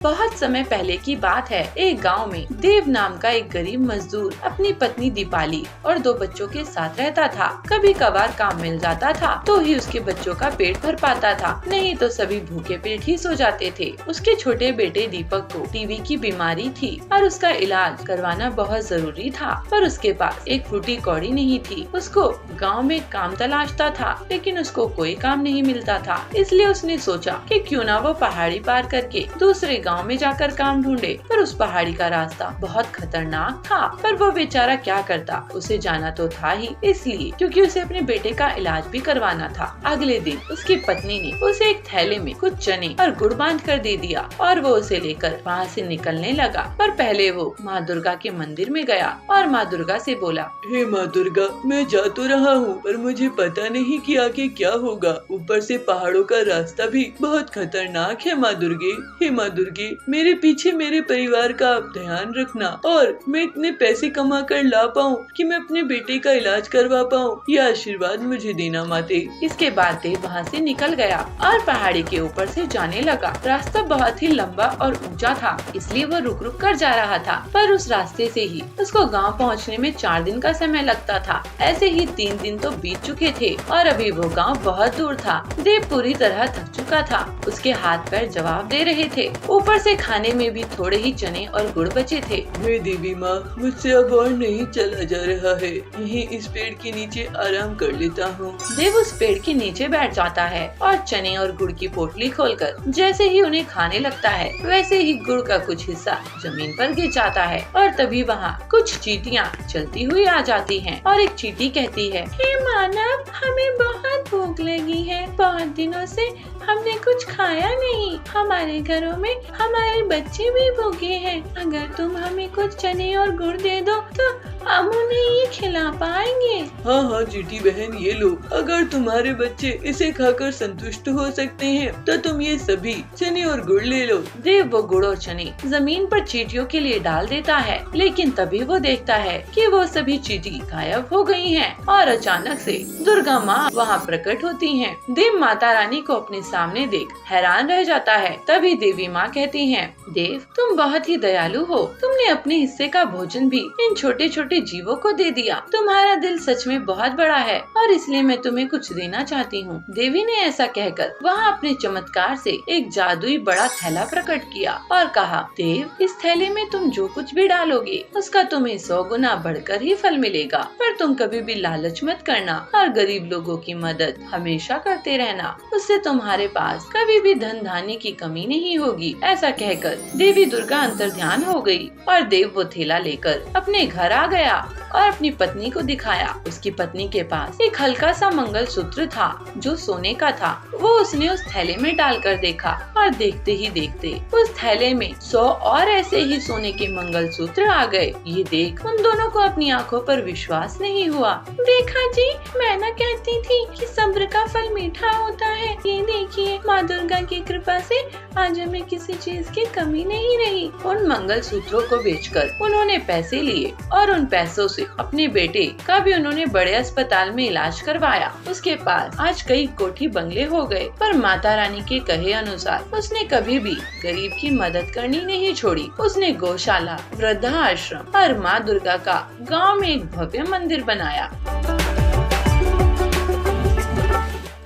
बहुत समय पहले की बात है। एक गांव में देव नाम का एक गरीब मजदूर अपनी पत्नी दीपाली और 2 बच्चों के साथ रहता था। कभी कभार काम मिल जाता था तो ही उसके बच्चों का पेट भर पाता था, नहीं तो सभी भूखे पेट ही सो जाते थे। उसके छोटे बेटे दीपक को टीबी की बीमारी थी और उसका इलाज करवाना बहुत जरूरी था, पर उसके पास एक फूटी कौड़ी नहीं थी। उसको गाँव में काम तलाशता था, लेकिन उसको कोई काम नहीं मिलता था। इसलिए उसने सोचा कि क्यों ना वो पहाड़ी पार करके दूसरे गांव में जाकर काम ढूंढे। पर उस पहाड़ी का रास्ता बहुत खतरनाक था, पर वो बेचारा क्या करता, उसे जाना तो था ही, इसलिए क्योंकि उसे अपने बेटे का इलाज भी करवाना था। अगले दिन उसकी पत्नी ने उसे एक थैले में कुछ चने और गुड़ बांध कर दे दिया और वो उसे लेकर वहाँ से निकलने लगा। पर पहले वो माँ दुर्गा के मंदिर में गया और माँ दुर्गा से बोला, हे माँ दुर्गा, मैं जा तो रहा हूँ पर मुझे पता नहीं कि आगे क्या होगा। ऊपर से पहाड़ों का रास्ता भी बहुत खतरनाक है। माँ दुर्गे, हे माँ दुर्गे, मेरे पीछे मेरे परिवार का आप ध्यान रखना और मैं इतने पैसे कमा कर ला पाऊँ कि मैं अपने बेटे का इलाज करवा पाऊँ, यह आशीर्वाद मुझे देना माते। इसके बाद देव वहाँ से निकल गया और पहाड़ी के ऊपर से जाने लगा। रास्ता बहुत ही लंबा और ऊंचा था, इसलिए वो रुक रुक कर जा रहा था। पर उस रास्ते से ही उसको गांव पहुँचने में 4 दिन का समय लगता था। ऐसे ही 3 दिन तो बीत चुके थे और अभी वो गांव बहुत दूर था। देव पूरी तरह थक चुका था, उसके हाथ पैर जवाब दे रहे थे, ऊपर से खाने में भी थोड़े ही चने और गुड़ बचे थे। हे देवी माँ, मुझसे अब और नहीं चला जा रहा है, यहीं इस पेड़ के नीचे आराम कर लेता हूँ। देव उस पेड़ के नीचे बैठ जाता है और चने और गुड़ की पोटली खोलकर जैसे ही उन्हें खाने लगता है, वैसे ही गुड़ का कुछ हिस्सा जमीन पर गिर जाता है और तभी वहाँ कुछ चींटियाँ चलती हुई आ जाती हैं और एक चींटी कहती है, हे मानव, हमें बहुत भूख लगी है, बहुत दिनों से हमने कुछ खाया नहीं, हमारे घरों में हमारे बच्चे भी भूखे हैं, अगर तुम हमें कुछ चने और गुड़ दे दो तो हम उन्हें ये खिला पाएंगे। हाँ हाँ चींटी बहन, ये लो, अगर तुम्हारे बच्चे इसे खाकर संतुष्ट हो सकते हैं तो तुम ये सभी चने और गुड़ ले लो। देव वो गुड़ और चने जमीन पर चींटियों के लिए डाल देता है, लेकिन तभी वो देखता है कि वो सभी चींटी गायब हो गई हैं और अचानक से दुर्गा माँ वहाँ प्रकट होती हैं। देव माता रानी को अपने सामने देख हैरान रह जाता है। तभी देवी माँ कहती हैं, देव, तुम बहुत ही दयालु हो, तुमने अपने हिस्से का भोजन भी इन छोटे छोटे जीवों को दे दिया। तुम्हारा दिल सच में बहुत बड़ा है और इसलिए मैं तुम्हें कुछ देना चाहती हूँ। देवी ने ऐसा कहकर वहाँ अपने चमत्कार से एक जादुई बड़ा थैला प्रकट किया और कहा, देव, इस थैले में तुम जो कुछ भी डालोगे उसका तुम्हें 100 गुना बढ़कर ही फल मिलेगा, पर तुम कभी भी लालच मत करना और गरीब लोगों की मदद हमेशा करते रहना, उससे तुम्हारे पास कभी भी धन धान्य की कमी नहीं होगी। ऐसा कहकर देवी दुर्गा अंतर्ध्यान हो गई और देव वो थैला लेकर अपने घर आ गया और अपनी पत्नी को दिखाया। उसकी पत्नी के पास एक हल्का सा मंगलसूत्र था जो सोने का था। वो उसने उस थैले में डालकर देखा और देखते ही देखते उस थैले में 100 और ऐसे ही सोने के मंगलसूत्र आ गए। ये देख उन दोनों को अपनी आंखों पर विश्वास नहीं हुआ। देखा जी, मैं ना कहती थी कि सब्र का फल मीठा होता है। ये देखिए, माँ दुर्गा की कृपा से आज हमें किसी चीज की कमी नहीं रही। उन मंगलसूत्रों को बेचकर उन्होंने पैसे लिए और उन पैसों से अपने बेटे का भी उन्होंने बड़े अस्पताल में इलाज करवाया। उसके पास आज कई कोठी बंगले हो गए, पर माता रानी के कहे अनुसार उसने कभी भी गरीब की मदद करनी नहीं छोड़ी। उसने गौशाला, वृद्धाश्रम और माँ दुर्गा का गांव में एक भव्य मंदिर बनाया।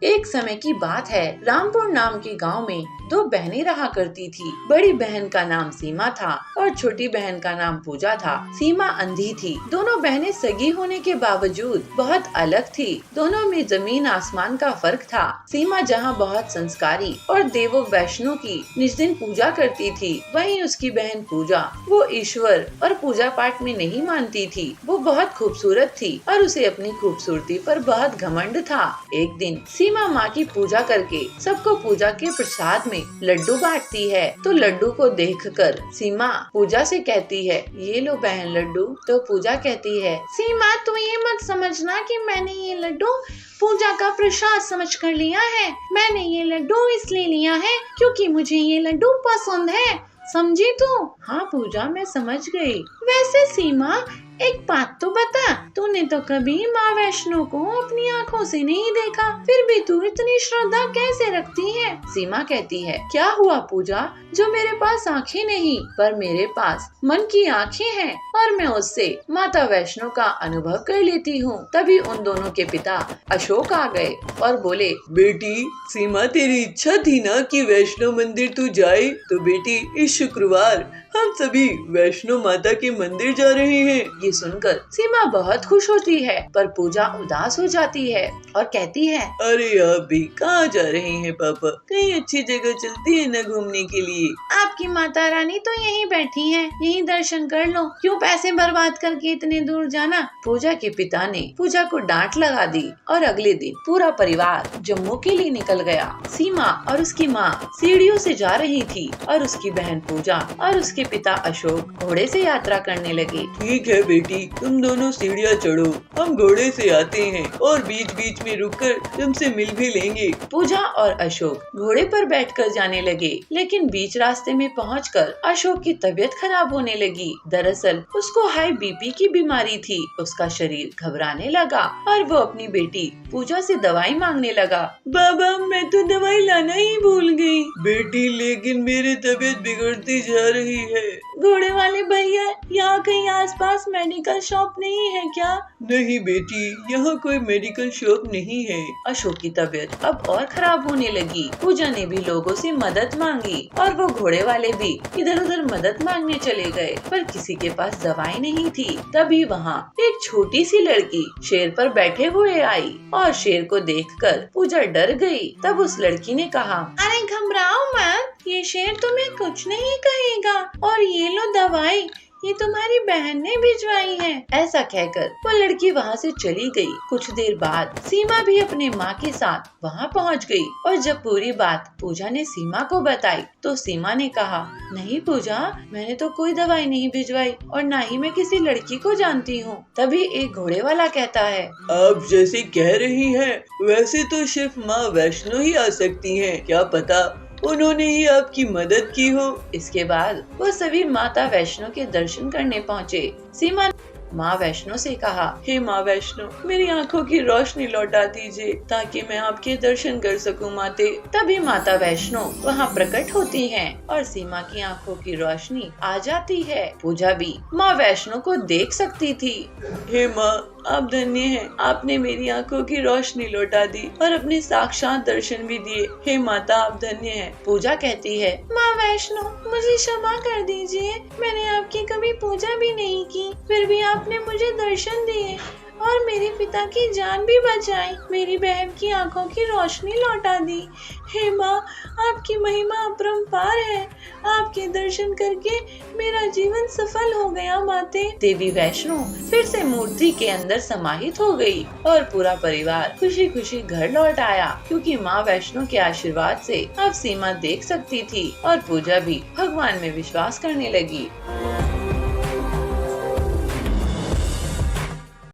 एक समय की बात है, रामपुर नाम के गांव में 2 बहनें रहा करती थी। बड़ी बहन का नाम सीमा था और छोटी बहन का नाम पूजा था। सीमा अंधी थी। दोनों बहनें सगी होने के बावजूद बहुत अलग थी। दोनों में जमीन आसमान का फर्क था। सीमा जहाँ बहुत संस्कारी और देवो वैष्णो की निज दिन पूजा करती थी, वहीं उसकी बहन पूजा, वो ईश्वर और पूजा पाठ में नहीं मानती थी। वो बहुत खूबसूरत थी और उसे अपनी खूबसूरती पर बहुत घमंड था। एक दिन सीमा माँ की पूजा करके सबको पूजा के प्रसाद में लड्डू बांटती है, तो लड्डू को देखकर सीमा पूजा से कहती है, ये लो बहन लड्डू। तो पूजा कहती है, सीमा, तू ये मत समझना कि मैंने ये लड्डू पूजा का प्रसाद समझ कर लिया है। मैंने ये लड्डू इसलिए लिया है क्योंकि मुझे ये लड्डू पसंद है, समझी तू? हाँ पूजा, मैं समझ गई। वैसे सीमा, एक बात तो बता, तूने तो कभी माँ वैष्णो को अपनी आँखों से नहीं देखा, फिर भी तू इतनी श्रद्धा कैसे रखती है? सीमा कहती है, क्या हुआ पूजा, जो मेरे पास आँखें नहीं पर मेरे पास मन की आँखें हैं और मैं उससे माता वैष्णो का अनुभव कर लेती हूँ। तभी उन दोनों के पिता अशोक आ गए और बोले, बेटी सीमा, तेरी इच्छा थी ना कि वैष्णो मंदिर तू जाए, तो बेटी इस शुक्रवार हम सभी वैष्णो माता के मंदिर जा रहे हैं। ये सुनकर सीमा बहुत खुश होती है, पर पूजा उदास हो जाती है और कहती है, अरे आप भी कहाँ जा रहे हैं पापा, कहीं अच्छी जगह चलती है न घूमने के लिए। आपकी माता रानी तो यहीं बैठी है, यहीं दर्शन कर लो, क्यों पैसे बर्बाद करके इतने दूर जाना। पूजा के पिता ने पूजा को डांट लगा दी और अगले दिन पूरा परिवार जम्मू के लिए निकल गया। सीमा और उसकी माँ सीढ़ियों से जा रही थी और उसकी बहन पूजा और उसके पिता अशोक घोड़े से यात्रा करने लगे। ठीक है बेटी, तुम दोनों सीढ़ियाँ चढ़ो, हम घोड़े से आते हैं और बीच बीच में रुककर तुमसे मिल भी लेंगे। पूजा और अशोक घोड़े पर बैठकर जाने लगे, लेकिन बीच रास्ते में पहुंचकर अशोक की तबीयत खराब होने लगी। दरअसल उसको हाई बीपी की बीमारी थी। उसका शरीर घबराने लगा और वो अपनी बेटी पूजा से दवाई मांगने लगा। बाबा मैं तो दवाई लाना ही भूल गई। बेटी लेकिन मेरी तबीयत बिगड़ती जा रही है। घोड़े वाले भैया, यहाँ कहीं आसपास मेडिकल शॉप नहीं है क्या? नहीं बेटी, यहाँ कोई मेडिकल शॉप नहीं है। अशोक की तबीयत अब और खराब होने लगी। पूजा ने भी लोगों से मदद मांगी और वो घोड़े वाले भी इधर उधर मदद मांगने चले गए, पर किसी के पास दवाई नहीं थी। तभी वहाँ एक छोटी सी लड़की शेर पर बैठे हुए आई और शेर को देखकर पूजा डर गई। तब उस लड़की ने कहा, अरे घबराओ मत, ये शेर तुम्हें कुछ नहीं कहेगा और ये लो दवाई, ये तुम्हारी बहन ने भिजवाई है। ऐसा कहकर वो लड़की वहाँ से चली गई। कुछ देर बाद सीमा भी अपने माँ के साथ वहाँ पहुँच गई और जब पूरी बात पूजा ने सीमा को बताई तो सीमा ने कहा, नहीं पूजा, मैंने तो कोई दवाई नहीं भिजवाई और न ही मैं किसी लड़की को जानती हूँ। तभी एक घोड़े वाला कहता है, आप जैसे कह रही हैं, वैसे तो सिर्फ माँ वैष्णो ही आ सकती हैं। क्या पता उन्होंने ही आपकी मदद की हो। इसके बाद वो सभी माता वैष्णो के दर्शन करने पहुँचे। सीमा माँ वैष्णो से कहा, हे माँ वैष्णो, मेरी आंखों की रोशनी लौटा दीजिए ताकि मैं आपके दर्शन कर सकूं माते। तभी माता वैष्णो वहाँ प्रकट होती हैं और सीमा की आंखों की रोशनी आ जाती है। पूजा भी माँ वैष्णो को देख सकती थी। हे माँ, आप धन्य हैं, आपने मेरी आंखों की रोशनी लौटा दी और अपने साक्षात दर्शन भी दिए। हे माता, आप धन्य हैं। पूजा कहती है, माँ वैष्णो, मुझे क्षमा कर दीजिए, मैंने आपकी कभी पूजा भी नहीं की, फिर भी आपने मुझे दर्शन दिए और मेरे पिता की जान भी बचाई, मेरी बहन की आंखों की रोशनी लौटा दी। हे माँ, आपकी महिमा अपरंपार है, आपके दर्शन करके मेरा जीवन सफल हो गया माते। देवी वैष्णो फिर से मूर्ति के अंदर समाहित हो गई और पूरा परिवार खुशी खुशी घर लौट आया, क्योंकि माँ वैष्णो के आशीर्वाद से अब सीमा देख सकती थी और पूजा भी भगवान में विश्वास करने लगी।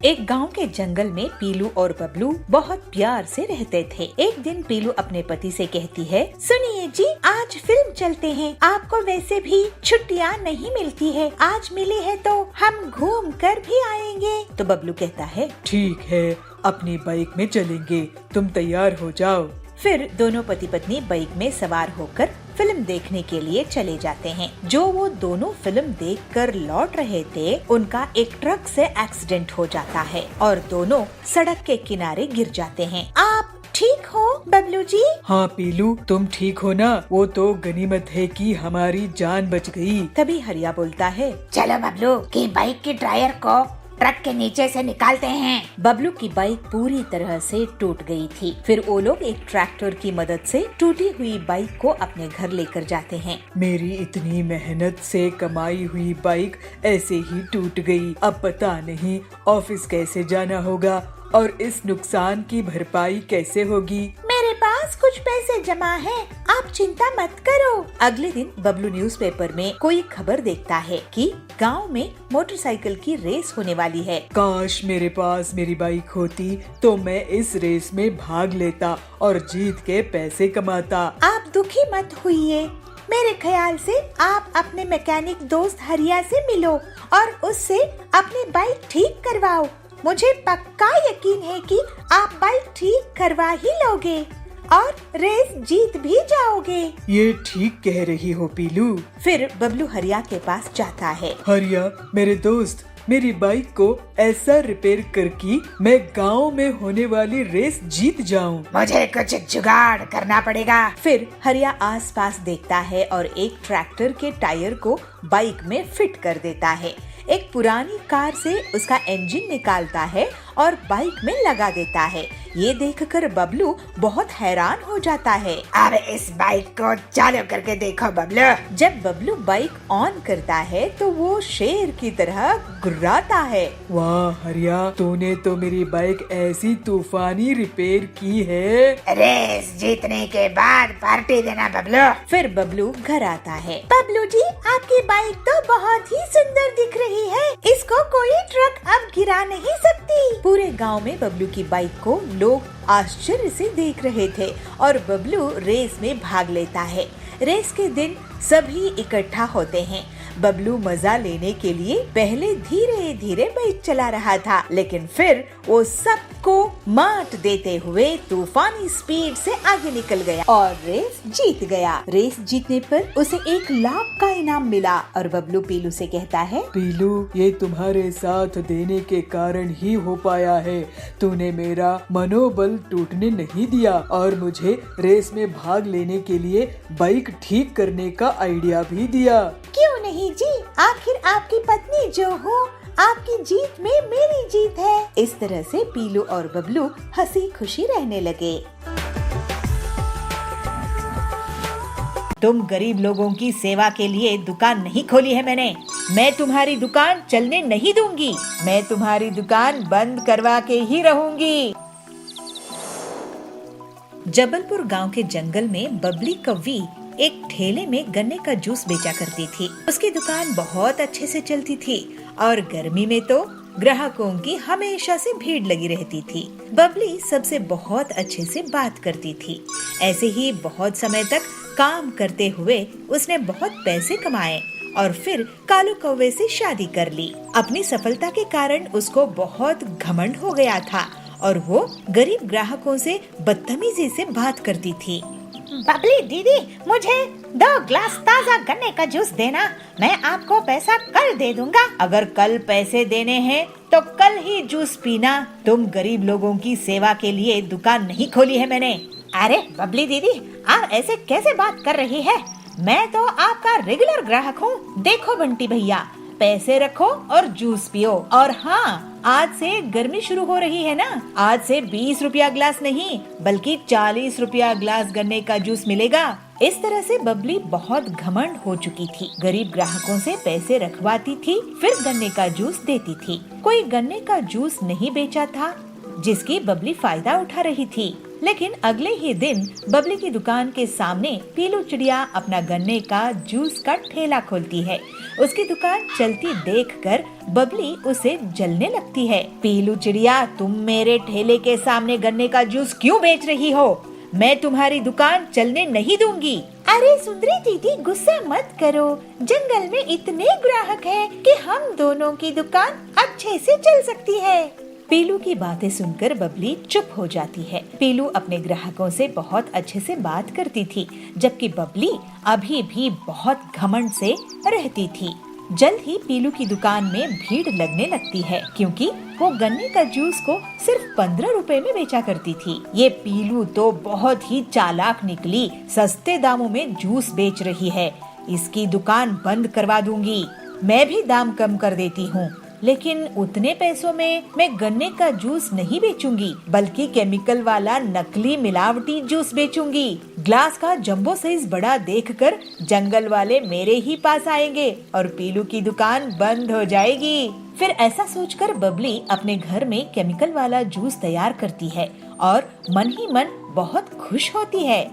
एक गांव के जंगल में पीलू और बबलू बहुत प्यार से रहते थे। एक दिन पीलू अपने पति से कहती है, सुनिए जी, आज फिल्म चलते हैं, आपको वैसे भी छुट्टियां नहीं मिलती है, आज मिली है तो हम घूम कर भी आएंगे। तो बबलू कहता है, ठीक है, अपनी बाइक में चलेंगे, तुम तैयार हो जाओ। फिर दोनों पति पत्नी बाइक में सवार होकर फिल्म देखने के लिए चले जाते हैं। जो वो दोनों फिल्म देखकर लौट रहे थे, उनका एक ट्रक से एक्सीडेंट हो जाता है और दोनों सड़क के किनारे गिर जाते हैं। आप ठीक हो बबलू जी? हाँ पीलू, तुम ठीक हो ना? वो तो गनीमत है कि हमारी जान बच गई। तभी हरिया बोलता है, चलो बबलू की बाइक के टायर को ट्रक के नीचे से निकालते हैं। बबलू की बाइक पूरी तरह से टूट गई थी। फिर वो लोग एक ट्रैक्टर की मदद से टूटी हुई बाइक को अपने घर लेकर जाते हैं। मेरी इतनी मेहनत से कमाई हुई बाइक ऐसे ही टूट गई। अब पता नहीं ऑफिस कैसे जाना होगा और इस नुकसान की भरपाई कैसे होगी। मेरे पास कुछ पैसे जमा है, आप चिंता मत करो। अगले दिन बबलू न्यूज़पेपर में कोई खबर देखता है कि गांव में मोटरसाइकिल की रेस होने वाली है। काश मेरे पास मेरी बाइक होती तो मैं इस रेस में भाग लेता और जीत के पैसे कमाता। आप दुखी मत होइए, मेरे ख्याल से आप अपने मैकेनिक दोस्त हरिया से मिलो और उससे अपनी बाइक ठीक करवाओ। मुझे पक्का यकीन है कि आप बाइक ठीक करवा ही लोगे और रेस जीत भी जाओगे। ये ठीक कह रही हो पीलू। फिर बबलू हरिया के पास जाता है। हरिया मेरे दोस्त, मेरी बाइक को ऐसा रिपेयर कर कि मैं गांव में होने वाली रेस जीत जाऊं। मुझे कुछ जुगाड़ करना पड़ेगा। फिर हरिया आसपास देखता है और एक ट्रैक्टर के टायर को बाइक में फिट कर देता है। एक पुरानी कार से उसका इंजन निकालता है और बाइक में लगा देता है। ये देखकर बबलू बहुत हैरान हो जाता है। अब इस बाइक को चालू करके देखो बबलू। जब बबलू बाइक ऑन करता है तो वो शेर की तरह गुर्राता है। वाह हरिया, तूने तो मेरी बाइक ऐसी तूफानी रिपेयर की है। रेस जीतने के बाद पार्टी देना बबलू। फिर बबलू घर आता है। बबलू जी, आपकी बाइक तो बहुत ही सुंदर दिख रही है। इसको कोई ट्रक अब गिरा नहीं सकती। पूरे गांव में बबलू की बाइक को लोग आश्चर्य से देख रहे थे और बबलू रेस में भाग लेता है। रेस के दिन सभी इकट्ठा होते हैं। बबलू मजा लेने के लिए पहले धीरे धीरे बाइक चला रहा था, लेकिन फिर वो सबको मात देते हुए तूफानी स्पीड से आगे निकल गया और रेस जीत गया। रेस जीतने पर उसे 1 लाख का इनाम मिला और बबलू पीलू से कहता है, पीलू, ये तुम्हारे साथ देने के कारण ही हो पाया है। तूने मेरा मनोबल टूटने नहीं दिया और मुझे रेस में भाग लेने के लिए बाइक ठीक करने का आइडिया भी दिया। क्यों नहीं जी, आखिर आपकी पत्नी जो हूँ, आपकी जीत में मेरी जीत है। इस तरह से पीलू और बबलू हंसी खुशी रहने लगे। तुम गरीब लोगों की सेवा के लिए दुकान नहीं खोली है मैंने। मैं तुम्हारी दुकान चलने नहीं दूंगी। मैं तुम्हारी दुकान बंद करवा के ही रहूंगी। जबलपुर गांव के जंगल में बबली कव्वी एक ठेले में गन्ने का जूस बेचा करती थी। उसकी दुकान बहुत अच्छे से चलती थी और गर्मी में तो ग्राहकों की हमेशा से भीड़ लगी रहती थी। बबली सबसे बहुत अच्छे से बात करती थी। ऐसे ही बहुत समय तक काम करते हुए उसने बहुत पैसे कमाए और फिर कालू कौवे से शादी कर ली। अपनी सफलता के कारण उसको बहुत घमंड हो गया था और वो गरीब ग्राहकों से बदतमीजी से बात करती थी। बबली दीदी, मुझे 2 ग्लास ताज़ा गन्ने का जूस देना। मैं आपको पैसा कल दे दूंगा। अगर कल पैसे देने हैं तो कल ही जूस पीना। तुम गरीब लोगों की सेवा के लिए दुकान नहीं खोली है मैंने। अरे बबली दीदी, आप ऐसे कैसे बात कर रही है? मैं तो आपका रेगुलर ग्राहक हूँ। देखो बंटी भैया, पैसे रखो और जूस पियो। और हाँ, आज से गर्मी शुरू हो रही है ना, आज से 20 रुपया ग्लास नहीं बल्कि 40 रुपया ग्लास गन्ने का जूस मिलेगा। इस तरह से बबली बहुत घमंड हो चुकी थी। गरीब ग्राहकों से पैसे रखवाती थी, फिर गन्ने का जूस देती थी। कोई गन्ने का जूस नहीं बेचा था जिसकी बबली फायदा उठा रही थी। लेकिन अगले ही दिन बबली की दुकान के सामने पीलू चिड़िया अपना गन्ने का जूस का ठेला खोलती है। उसकी दुकान चलती देखकर बबली उसे जलने लगती है। पीलू चिड़िया, तुम मेरे ठेले के सामने गन्ने का जूस क्यों बेच रही हो? मैं तुम्हारी दुकान चलने नहीं दूंगी। अरे सुंदरी दीदी, गुस्सा मत करो। जंगल में इतने ग्राहक हैं कि हम दोनों की दुकान अच्छे से चल सकती है। पीलू की बातें सुनकर बबली चुप हो जाती है। पीलू अपने ग्राहकों से बहुत अच्छे से बात करती थी, जबकि बबली अभी भी बहुत घमंड से रहती थी। जल्द ही पीलू की दुकान में भीड़ लगने लगती है, क्योंकि वो गन्ने का जूस को सिर्फ 15 रुपए में बेचा करती थी। ये पीलू तो बहुत ही चालाक निकली, सस्ते दामों में जूस बेच रही है। इसकी दुकान बंद करवा दूंगी। मैं भी दाम कम कर देती हूँ, लेकिन उतने पैसों में मैं गन्ने का जूस नहीं बेचूंगी, बल्कि केमिकल वाला नकली मिलावटी जूस बेचूंगी। ग्लास का जंबो साइज बड़ा देखकर जंगल वाले मेरे ही पास आएंगे और पीलू की दुकान बंद हो जाएगी। फिर ऐसा सोचकर बबली अपने घर में केमिकल वाला जूस तैयार करती है और मन ही मन बहुत खुश होती है।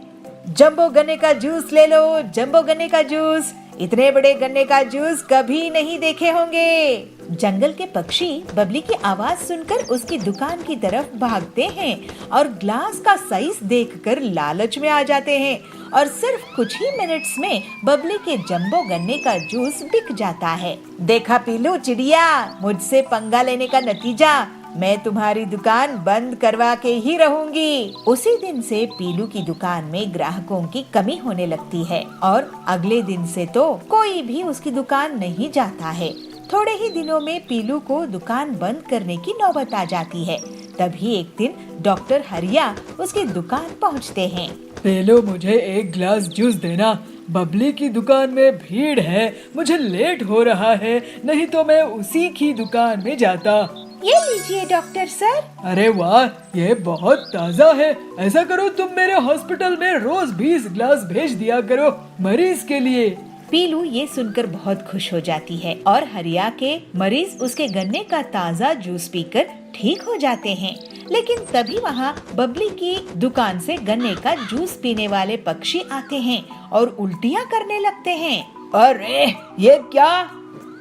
जंबो गन्ने का जूस ले लो, जंबो गन्ने का जूस। इतने बड़े गन्ने का जूस कभी नहीं देखे होंगे। जंगल के पक्षी बबली की आवाज सुनकर उसकी दुकान की तरफ भागते हैं और ग्लास का साइज देखकर लालच में आ जाते हैं और सिर्फ कुछ ही मिनट्स में बबली के जंबो गन्ने का जूस बिक जाता है। देखा पीलू चिड़िया, मुझसे पंगा लेने का नतीजा, मैं तुम्हारी दुकान बंद करवा के ही रहूंगी। उसी दिन से पीलू की दुकान में ग्राहकों की कमी होने लगती है और अगले दिन से तो कोई भी उसकी दुकान नहीं जाता है। थोड़े ही दिनों में पीलू को दुकान बंद करने की नौबत आ जाती है। तभी एक दिन डॉक्टर हरिया उसकी दुकान पहुंचते हैं। पीलू, मुझे एक गिलास जूस देना, बबली की दुकान में भीड़ है, मुझे लेट हो रहा है, नहीं तो मैं उसी की दुकान में जाता। ये लीजिए डॉक्टर सर। अरे वाह, ये बहुत ताज़ा है। ऐसा करो, तुम मेरे हॉस्पिटल में रोज 20 गिलास भेज दिया करो मरीज के लिए। पीलू ये सुनकर बहुत खुश हो जाती है और हरिया के मरीज उसके गन्ने का ताज़ा जूस पीकर ठीक हो जाते हैं। लेकिन तभी वहाँ बबली की दुकान से गन्ने का जूस पीने वाले पक्षी आते हैं और उल्टियाँ करने लगते हैं। अरे ये क्या,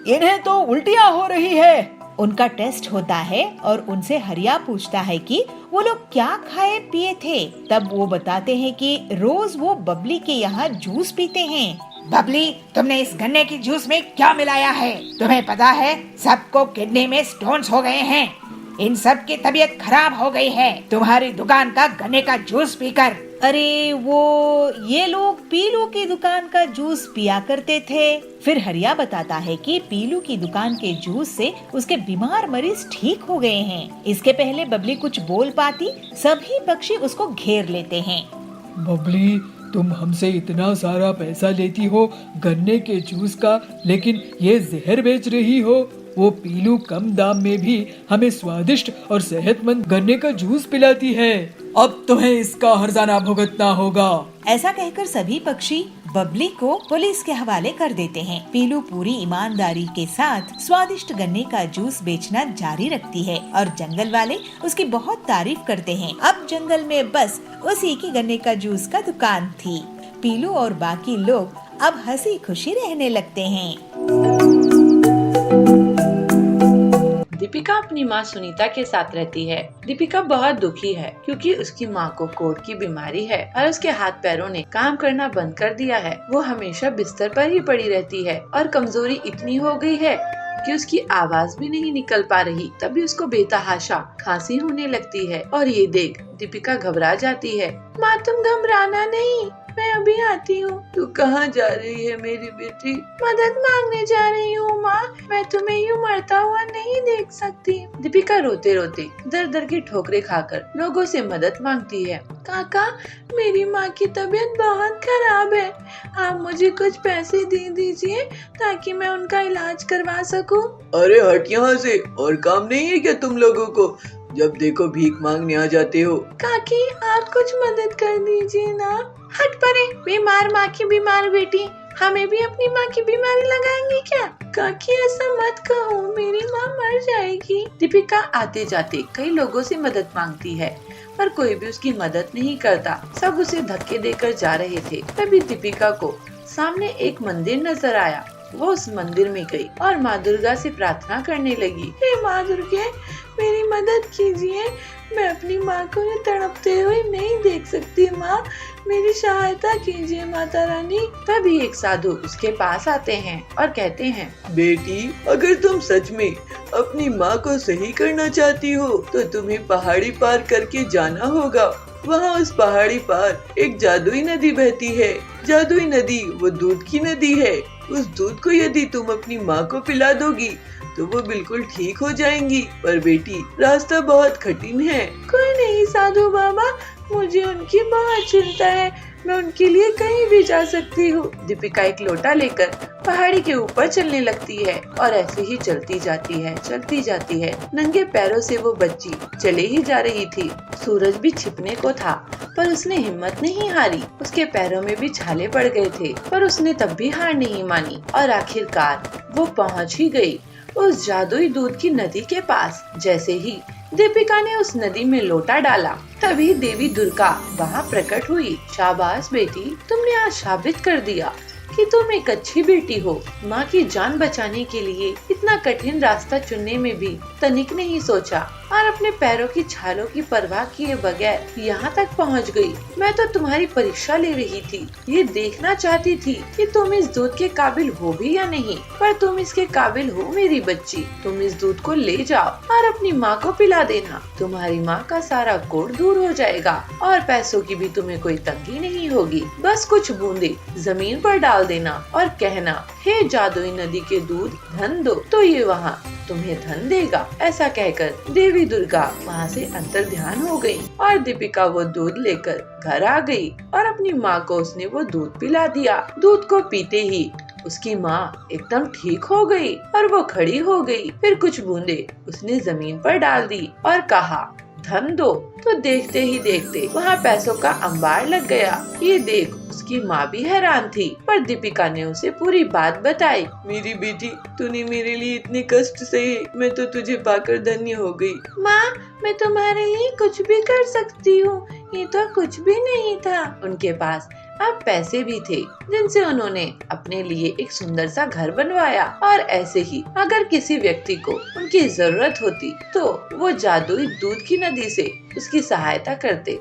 इन्हें तो उल्टियाँ हो रही है। उनका टेस्ट होता है और उनसे हरिया पूछता है कि वो लोग क्या खाए पिए थे। तब वो बताते हैं कि रोज वो बबली के यहाँ जूस पीते हैं। बबली, तुमने इस गन्ने की जूस में क्या मिलाया है? तुम्हें पता है सबको किडनी में स्टोन्स हो गए हैं, इन सब की तबीयत खराब हो गई है तुम्हारी दुकान का गन्ने का जूस पीकर। अरे वो ये लोग पीलू की दुकान का जूस पिया करते थे। फिर हरिया बताता है कि पीलू की दुकान के जूस से उसके बीमार मरीज ठीक हो गए हैं। इसके पहले बबली कुछ बोल पाती, सभी पक्षी उसको घेर लेते हैं। बबली, तुम हमसे इतना सारा पैसा लेती हो गन्ने के जूस का, लेकिन ये जहर बेच रही हो। वो पीलू कम दाम में भी हमें स्वादिष्ट और सेहतमंद गन्ने का जूस पिलाती है। अब तुम्हें इसका हर्जाना भुगतना होगा। ऐसा कहकर सभी पक्षी बबली को पुलिस के हवाले कर देते हैं। पीलू पूरी ईमानदारी के साथ स्वादिष्ट गन्ने का जूस बेचना जारी रखती है और जंगल वाले उसकी बहुत तारीफ करते हैं। अब जंगल में बस उसी की गन्ने का जूस का दुकान थी। पीलू और बाकी लोग अब हंसी खुशी रहने लगते हैं। दीपिका अपनी माँ सुनीता के साथ रहती है। दीपिका बहुत दुखी है क्योंकि उसकी माँ को कोढ़ की बीमारी है और उसके हाथ पैरों ने काम करना बंद कर दिया है। वो हमेशा बिस्तर पर ही पड़ी रहती है और कमजोरी इतनी हो गई है कि उसकी आवाज भी नहीं निकल पा रही। तभी उसको बेतहाशा खांसी होने लगती है और ये देख दीपिका घबरा जाती है। माँ, तुम घबराना नहीं, मैं अभी आती हूँ। तू कहाँ जा रही है मेरी बेटी? मदद मांगने जा रही हूँ माँ, मैं तुम्हें यूँ मरता हुआ नहीं देख सकती। दीपिका रोते रोते दर दर की ठोकरें खाकर लोगों से मदद मांगती है। काका, मेरी माँ की तबीयत बहुत खराब है, आप मुझे कुछ पैसे दे दीजिए ताकि मैं उनका इलाज करवा सकूं। अरे हट यहाँ से, और काम नहीं है क्या तुम लोगों को? जब देखो भीख मांगने आ जाते हो। काकी, आप कुछ मदद कर दीजिए ना। हट परे, बीमार माँ की बीमार बेटी, हमें भी अपनी माँ की बीमारी लगाएंगी क्या? काकी, ऐसा मत कहो, मेरी माँ मर जाएगी। दीपिका आते जाते कई लोगों से मदद मांगती है पर कोई भी उसकी मदद नहीं करता। सब उसे धक्के देकर जा रहे थे। तभी दीपिका को सामने एक मंदिर नजर आया। वो उस मंदिर में गई और माँ दुर्गा से प्रार्थना करने लगी। हे माँ दुर्गे, मेरी मदद कीजिए, मैं अपनी माँ को ये तड़पते हुए नहीं देख सकती। माँ, मेरी सहायता कीजिए माता रानी। तभी एक साधु उसके पास आते हैं और कहते हैं, बेटी, अगर तुम सच में अपनी माँ को सही करना चाहती हो तो तुम्हें पहाड़ी पार करके जाना होगा। वहाँ उस पहाड़ी पार एक जादुई नदी बहती है। जादुई नदी वो दूध की नदी है। उस दूध को यदि तुम अपनी माँ को पिला दोगी तो वो बिल्कुल ठीक हो जाएंगी। पर बेटी, रास्ता बहुत कठिन है। कोई नहीं साधु बाबा, मुझे उनकी बहुत चिंता है, मैं उनके लिए कहीं भी जा सकती हूँ। दीपिका एक लोटा लेकर पहाड़ी के ऊपर चलने लगती है और ऐसे ही चलती जाती है। नंगे पैरों से वो बच्ची चले ही जा रही थी। सूरज भी छिपने को था पर उसने हिम्मत नहीं हारी। उसके पैरों में भी छाले पड़ गए थे पर उसने तब भी हार नहीं मानी और आखिरकार वो पहुँच ही गई उस जादुई दूध की नदी के पास। जैसे ही दीपिका ने उस नदी में लोटा डाला तभी देवी दुर्गा वहाँ प्रकट हुई। शाबाश बेटी, तुमने आज साबित कर दिया कि तुम एक अच्छी बेटी हो। माँ की जान बचाने के लिए इतना कठिन रास्ता चुनने में भी तनिक नहीं सोचा और अपने पैरों की छालों की परवाह किए बगैर यहाँ तक पहुँच गई। मैं तो तुम्हारी परीक्षा ले रही थी, ये देखना चाहती थी कि तुम इस दूध के काबिल हो भी या नहीं, पर तुम इसके काबिल हो मेरी बच्ची। तुम इस दूध को ले जाओ और अपनी माँ को पिला देना। तुम्हारी माँ का सारा कोढ़ दूर हो जाएगा और पैसों की भी तुम्हें कोई तंगी नहीं होगी। बस कुछ बूंदे जमीन पर डाल देना और कहना, हे जादुई नदी के दूध धन दो, तो ये वहाँ तुम्हें धन देगा। ऐसा कहकर देवी दुर्गा वहाँ से अंतर्ध्यान हो गई और दीपिका वो दूध लेकर घर आ गई और अपनी माँ को उसने वो दूध पिला दिया। दूध को पीते ही उसकी माँ एकदम ठीक हो गई और वो खड़ी हो गई। फिर कुछ बूंदे उसने जमीन पर डाल दी और कहा, धन दो। तो देखते ही देखते वहाँ पैसों का अंबार लग गया। ये देख उसकी माँ भी हैरान थी, पर दीपिका ने उसे पूरी बात बताई। मेरी बेटी, तूने मेरे लिए इतने कष्ट सहे, मैं तो तुझे पाकर धन्य हो गई। माँ, मैं तुम्हारे लिए कुछ भी कर सकती हूँ, ये तो कुछ भी नहीं था। उनके पास अब पैसे भी थे जिनसे उन्होंने अपने लिए एक सुंदर सा घर बनवाया और ऐसे ही अगर किसी व्यक्ति को उनकी जरूरत होती तो वो जादुई दूध की नदी से उसकी सहायता करते।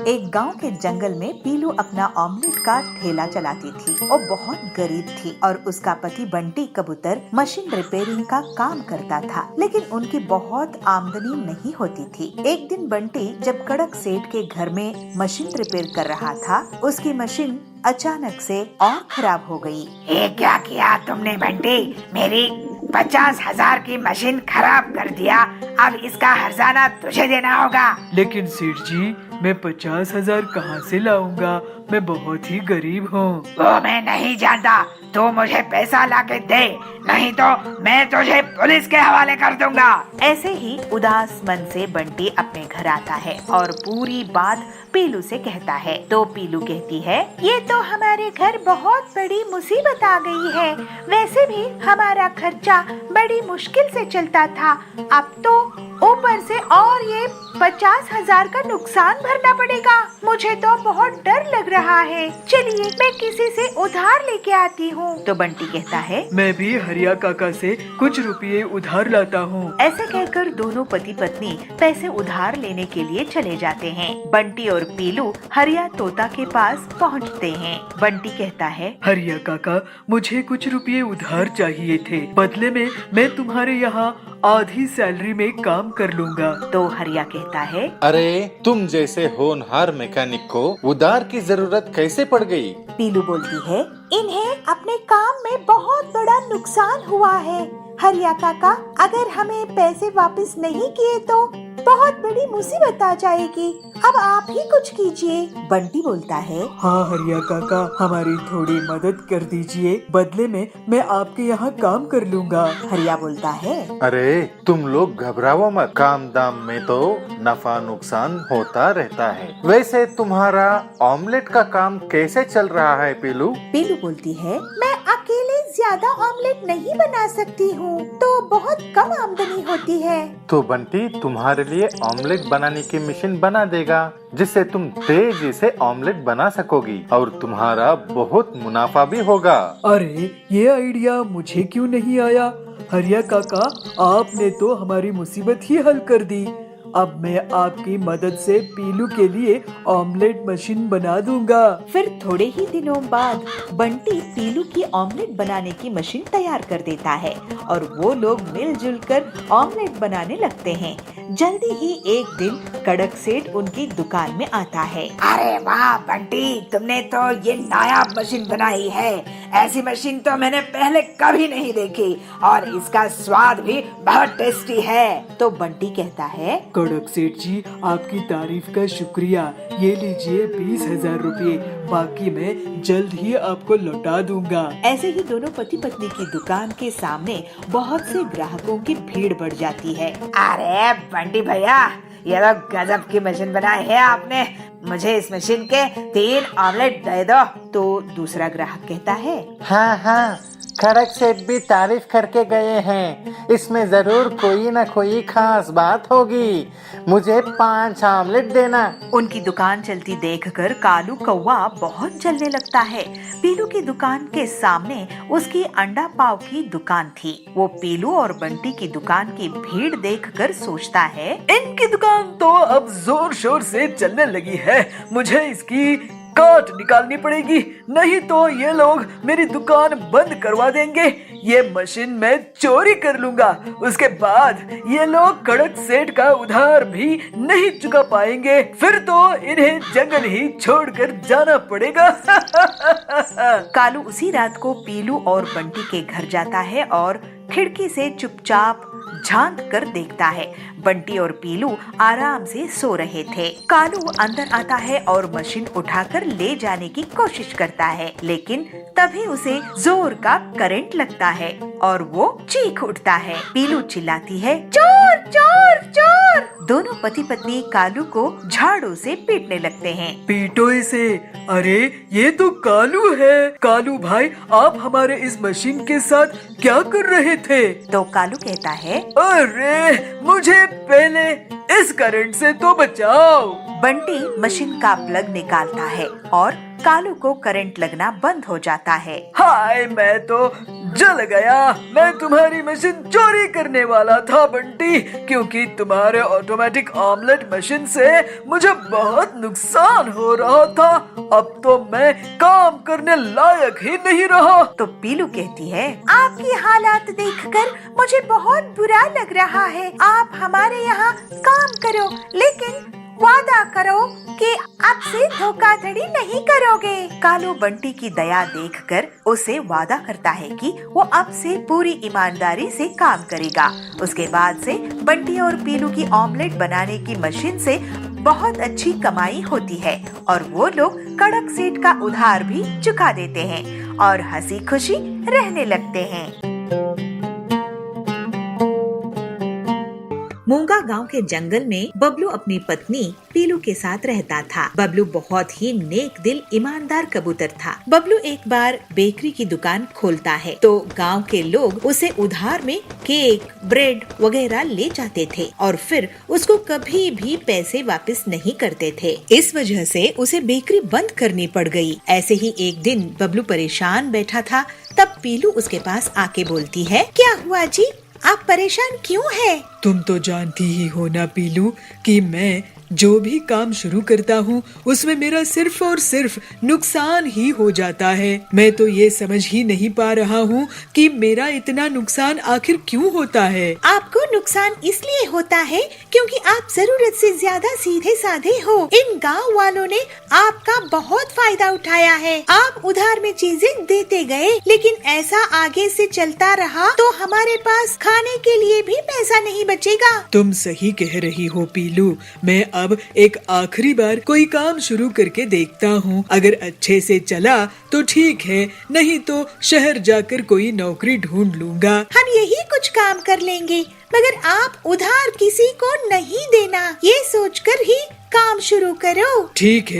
एक गांव के जंगल में पीलू अपना ऑमलेट का ठेला चलाती थी। वो बहुत गरीब थी और उसका पति बंटी कबूतर मशीन रिपेयरिंग का काम करता था, लेकिन उनकी बहुत आमदनी नहीं होती थी। एक दिन बंटी जब कड़क सेठ के घर में मशीन रिपेयर कर रहा था, उसकी मशीन अचानक से और खराब हो गई। ये क्या किया तुमने बंटी? मेरी 50,000 की मशीन खराब कर दिया। अब इसका हर्जाना तुझे देना होगा। लेकिन सेठ जी, मैं 50,000 कहाँ से लाऊंगा? मैं बहुत ही गरीब हूँ। वो मैं नहीं जानता, तू मुझे पैसा लाके दे, नहीं तो मैं तुझे पुलिस के हवाले कर दूंगा। ऐसे ही उदास मन से बंटी अपने घर आता है और पूरी बात पीलू से कहता है। तो पीलू कहती है, ये तो हमारे घर बहुत बड़ी मुसीबत आ गई है। वैसे भी हमारा खर्चा बड़ी मुश्किल से चलता था, अब तो ऊपर से और ये 50,000 का नुकसान भरना पड़ेगा। मुझे तो बहुत डर लग रहा है। चलिए मैं किसी से उधार लेके आती हूँ। तो बंटी कहता है, मैं भी हरिया काका से कुछ रुपये उधार लाता हूँ। ऐसे कहकर दोनों पति पत्नी पैसे उधार लेने के लिए चले जाते हैं। बंटी और पीलू हरिया तोता के पास पहुँचते हैं। बंटी कहता है, हरिया काका, मुझे कुछ रुपये उधार चाहिए थे, बदले में मैं तुम्हारे यहाँ आधी सैलरी में काम कर लूँगा। तो हरिया कहता है, अरे तुम जैसे होनहार मैकेनिक को उधार की जरूरत कैसे पड़ गई? पीलू बोलती है, इन्हें अपने काम में बहुत बड़ा नुकसान हुआ है। हरिया काका, अगर हमें पैसे वापस नहीं किए तो बहुत बड़ी मुसीबत आ जाएगी। अब आप ही कुछ कीजिए। बंटी बोलता है, हाँ हरिया काका, हमारी थोड़ी मदद कर दीजिए, बदले में मैं आपके यहाँ काम कर लूँगा। हरिया बोलता है, अरे तुम लोग घबराओ मत, काम दाम में तो नफा नुकसान होता रहता है। वैसे तुम्हारा ऑमलेट का काम कैसे चल रहा है पीलू? पीलू बोलती है, मैं अकेले ज्यादा ऑमलेट नहीं बना सकती हूँ, तो बहुत कम आमदनी होती है। तो बंटी तुम्हारे लिए ऑमलेट बनाने की मशीन बना देगा, जिससे तुम तेजी से ऑमलेट बना सकोगी और तुम्हारा बहुत मुनाफा भी होगा। अरे ये आइडिया मुझे क्यों नहीं आया? हरिया काका, आपने तो हमारी मुसीबत ही हल कर दी। अब मैं आपकी मदद से पीलू के लिए ऑमलेट मशीन बना दूंगा। फिर थोड़े ही दिनों बाद बंटी पीलू की ऑमलेट बनाने की मशीन तैयार कर देता है और वो लोग मिलजुल कर ऑमलेट बनाने लगते हैं। जल्दी ही एक दिन कड़क सेठ उनकी दुकान में आता है। अरे वाह बंटी, तुमने तो ये नायाब मशीन बनाई है। ऐसी मशीन तो मैंने पहले कभी नहीं देखी और इसका स्वाद भी बहुत टेस्टी है। तो बंटी कहता है, कड़क सेठ जी, आपकी तारीफ का शुक्रिया। ये लीजिए 20,000 रुपये, बाकी मैं जल्द ही आपको लौटा दूंगा। ऐसे ही दोनों पति पत्नी की दुकान के सामने बहुत से ग्राहकों की भीड़ बढ़ जाती है। अरे बंटी भैया, ये तो गजब की मशीन बनाई है आपने। मुझे इस मशीन के 3 ऑमलेट दे दो। तो दूसरा ग्राहक कहता है, हाँ हाँ, खड़क सेठ भी तारीफ करके गए हैं। इसमें जरूर कोई न कोई खास बात होगी। मुझे 5 ऑमलेट देना। उनकी दुकान चलती देखकर कालू कौवा बहुत जलने लगता है। पीलू की दुकान के सामने उसकी अंडा पाव की दुकान थी। वो पीलू और बंटी की दुकान की भीड़ देखकर सोचता है, इनकी दुकान तो अब जोर शोर से चलने लगी है। मुझे इसकी काट निकालनी पड़ेगी, नहीं तो ये लोग मेरी दुकान बंद करवा देंगे। ये मशीन मैं चोरी कर लूंगा। उसके बाद ये लोग कड़क सेठ का उधार भी नहीं चुका पाएंगे। फिर तो इन्हें जंगल ही छोड़कर जाना पड़ेगा। कालू उसी रात को पीलू और बंटी के घर जाता है और खिड़की से चुपचाप झांक कर देखता है। बंटी और पीलू आराम से सो रहे थे। कालू अंदर आता है और मशीन उठाकर ले जाने की कोशिश करता है, लेकिन तभी उसे जोर का करंट लगता है और वो चीख उठता है। पीलू चिल्लाती है, चोर चोर चोर। दोनों पति पत्नी कालू को झाड़ू से पीटने लगते हैं। पीटो इसे। अरे ये तो कालू है। कालू भाई, आप हमारे इस मशीन के साथ क्या कर रहे थे? तो कालू कहता है, अरे मुझे पहले इस करंट से तो बचाओ। बंटी मशीन का प्लग निकालता है और कालू को करंट लगना बंद हो जाता है। हाय, मैं तो जल गया। मैं तुम्हारी मशीन चोरी करने वाला था बंटी, क्योंकि तुम्हारे ऑटोमेटिक ऑमलेट मशीन से मुझे बहुत नुकसान हो रहा था। अब तो मैं काम करने लायक ही नहीं रहा। तो पीलू कहती है, आपकी हालात देखकर मुझे बहुत बुरा लग रहा है। आप हमारे यहाँ काम करो, लेकिन वादा करो कि अब से धोखाधड़ी नहीं करोगे। कालू बंटी की दया देखकर उसे वादा करता है कि वो अब से पूरी ईमानदारी से काम करेगा। उसके बाद से बंटी और पीलू की ऑमलेट बनाने की मशीन से बहुत अच्छी कमाई होती है और वो लोग कड़क सेठ का उधार भी चुका देते हैं और हंसी खुशी रहने लगते हैं। मूंगा गांव के जंगल में बबलू अपनी पत्नी पीलू के साथ रहता था। बबलू बहुत ही नेक दिल ईमानदार कबूतर था। बबलू एक बार बेकरी की दुकान खोलता है तो गांव के लोग उसे उधार में केक, ब्रेड वगैरह ले जाते थे और फिर उसको कभी भी पैसे वापस नहीं करते थे। इस वजह से उसे बेकरी बंद करनी पड़ गई। ऐसे ही एक दिन बबलू परेशान बैठा था, तब पीलू उसके पास आके बोलती है, क्या हुआ जी, आप परेशान क्यों हैं? तुम तो जानती ही हो ना पीलू कि मैं जो भी काम शुरू करता हूँ उसमें मेरा सिर्फ और सिर्फ नुकसान ही हो जाता है। मैं तो ये समझ ही नहीं पा रहा हूँ कि मेरा इतना नुकसान आखिर क्यों होता है। आपको नुकसान इसलिए होता है क्योंकि आप जरूरत से ज्यादा सीधे साधे हो। इन गांव वालों ने आपका बहुत फायदा उठाया है। आप उधार में चीजें देते गए, लेकिन ऐसा आगे से चलता रहा तो हमारे पास खाने के लिए भी पैसा नहीं बचेगा। तुम सही कह रही हो पीलू। मैं अब एक आखिरी बार कोई काम शुरू करके देखता हूँ। अगर अच्छे से चला तो ठीक है, नहीं तो शहर जाकर कोई नौकरी ढूंढ लूंगा। हम यही कुछ काम कर लेंगे, मगर आप उधार किसी को नहीं देना, ये सोचकर ही काम शुरू करो। ठीक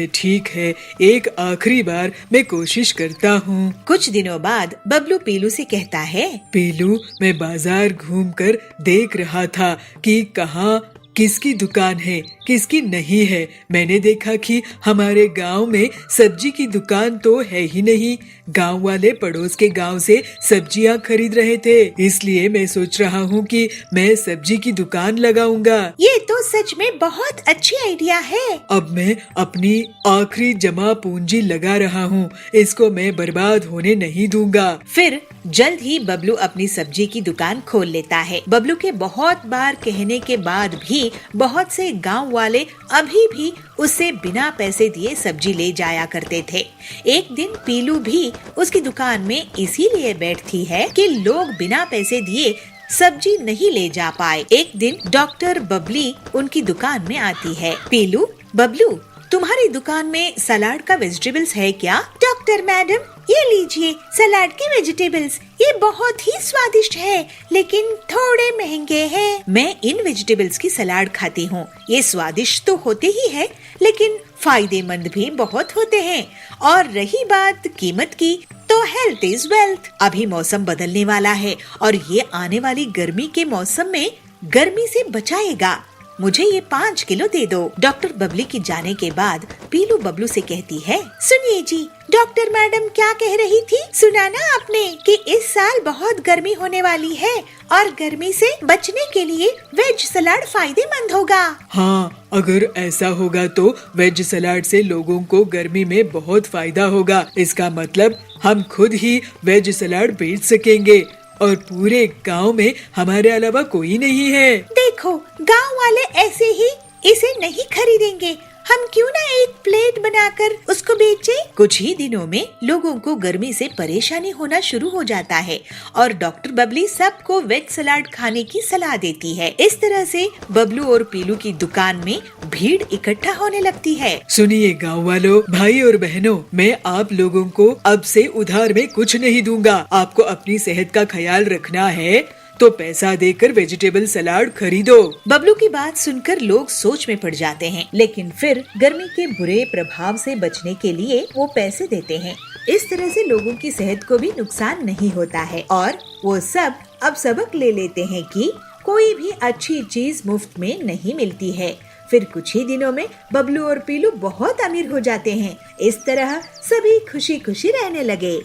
है, एक आखिरी बार मैं कोशिश करता हूँ। कुछ दिनों बाद बबलू पीलू से कहता है, पीलू, मैं बाजार घूमकर देख रहा था कि कहाँ किसकी दुकान है, किसकी नहीं है। मैंने देखा कि हमारे गांव में सब्जी की दुकान तो है ही नहीं। गांव वाले पड़ोस के गांव से सब्जियां खरीद रहे थे, इसलिए मैं सोच रहा हूँ कि मैं सब्जी की दुकान लगाऊंगा। ये तो सच में बहुत अच्छी आइडिया है। अब मैं अपनी आखिरी जमा पूंजी लगा रहा हूँ, इसको मैं बर्बाद होने नहीं दूंगा। फिर जल्द ही बबलू अपनी सब्जी की दुकान खोल लेता है। बबलू के बहुत बार कहने के बाद भी बहुत से गांव वाले अभी भी उससे बिना पैसे दिए सब्जी ले जाया करते थे। एक दिन पीलू भी उसकी दुकान में इसीलिए बैठती है कि लोग बिना पैसे दिए सब्जी नहीं ले जा पाए। एक दिन डॉक्टर बबली उनकी दुकान में आती है। पीलू, बबलू, तुम्हारी दुकान में सलाद का वेजिटेबल्स है क्या? डॉक्टर मैडम, ये लीजिए सलाद के वेजिटेबल्स, ये बहुत ही स्वादिष्ट है लेकिन थोड़े महंगे हैं। मैं इन वेजिटेबल्स की सलाद खाती हूँ। ये स्वादिष्ट तो होते ही है लेकिन फायदेमंद भी बहुत होते हैं। और रही बात कीमत की, तो हेल्थ इज वेल्थ। अभी मौसम बदलने वाला है और ये आने वाली गर्मी के मौसम में गर्मी से बचाएगा। मुझे ये 5 किलो दे दो। डॉक्टर बबली की जाने के बाद पीलू बबलू से कहती है, सुनिए जी, डॉक्टर मैडम क्या कह रही थी? सुना ना आपने कि इस साल बहुत गर्मी होने वाली है और गर्मी से बचने के लिए वेज सलाद फायदेमंद होगा। हाँ, अगर ऐसा होगा तो वेज सलाद से लोगों को गर्मी में बहुत फायदा होगा। इसका मतलब हम खुद ही वेज सलाद बेच सकेंगे और पूरे गांव में हमारे अलावा कोई नहीं है। देखो, गांव वाले ऐसे ही इसे नहीं खरीदेंगे। हम क्यों ना एक प्लेट बनाकर उसको बेचें? कुछ ही दिनों में लोगों को गर्मी से परेशानी होना शुरू हो जाता है और डॉक्टर बबली सबको वेज सलाद खाने की सलाह देती है। इस तरह से बबलू और पीलू की दुकान में भीड़ इकट्ठा होने लगती है। सुनिए गांव वालों, भाई और बहनों, मैं आप लोगों को अब से उधार में कुछ नहीं दूंगा। आपको अपनी सेहत का ख्याल रखना है तो पैसा देकर वेजिटेबल सलाद खरीदो। बबलू की बात सुनकर लोग सोच में पड़ जाते हैं, लेकिन फिर गर्मी के बुरे प्रभाव से बचने के लिए वो पैसे देते हैं। इस तरह से लोगों की सेहत को भी नुकसान नहीं होता है और वो सब अब सबक ले लेते हैं कि कोई भी अच्छी चीज मुफ्त में नहीं मिलती है। फिर कुछ ही दिनों में बबलू और पीलू बहुत अमीर हो जाते हैं। इस तरह सभी खुशी खुशी रहने लगे।